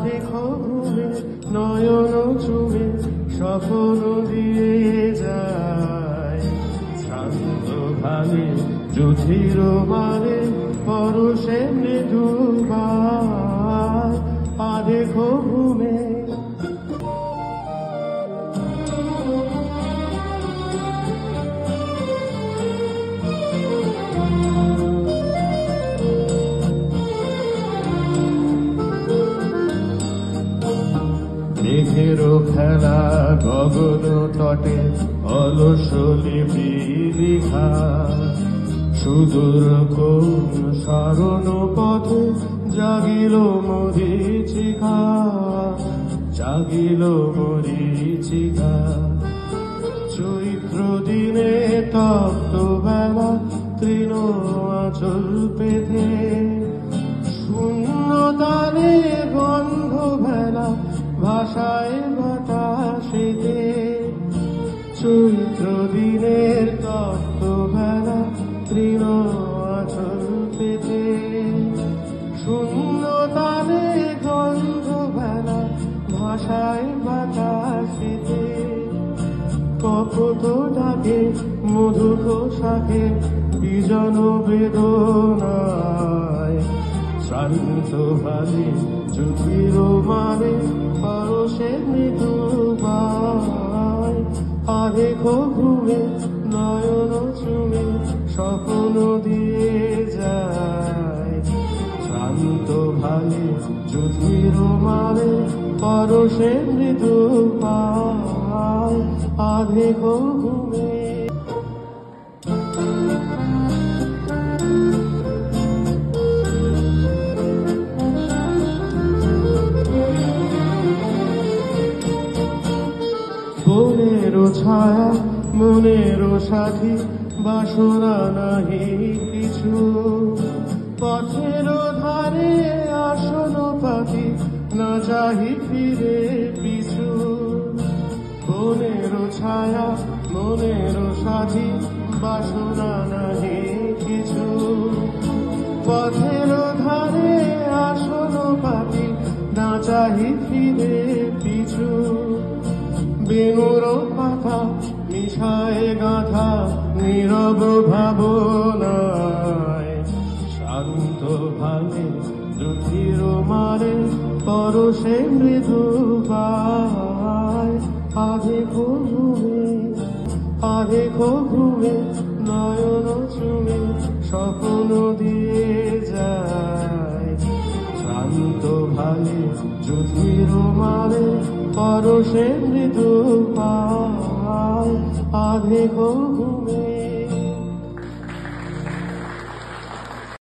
দেখো ঘুমে নয়ন চুমে স্বপ্ন দিয়ে যায় শান্ত ভাবে যুধির মানে পরশে মৃদু দেখো ঘুমে মেঘেরও খেলা গগন তটে অলস লিপি লিখা সুদূর কোন স্মরণ পথে জাগিল মরীচিকা জাগিল মরীচিকা চৈত্র দিনে তপ্ত বেলা তৃণ আঁচল পেতে শূন্য তারে গন্ধ ভেলা ভাষায় বাতাসেতে চৈত্র দিনের তপ্ত বেলা তৃণ আঁচল পেতে শূন্য তারে গন্ধ ভেলা ভাষায় বাতাসেতে কপত ডাকে মধুক শাখে বিজন বেদনায় শান্ত ভাবে যুধির মানে পরশে মৃদু দেখো ঘুমে নয়ন চুমে স্বপ্ন দিয়ে যায় শান্ত ভাবে যুধির মানে পরশে মৃদু দেখো ঘুমে বনেরও ছায়া মনেরও সাথী বাসনা নাহি কিছু পথের ধারে আসন পাতি না চাহি ফিরে পিছু বনেরও ছায়া মনেরও সাথী বাসনা নাহি কিছু পথের ধারে আসন পাতি না চাহি ফিরে পিছু বেনুর কথা মিশায় গাথা নীরব ভাবনায় শান্ত ভাবে যুধির মারে পরশে মৃদু দেখো ঘুমে নয়ন চুমে স্বপ্ন দিয়ে যায় শান্ত ভাবে যুধির মারে পরশে মৃদু দেখো ঘুমে।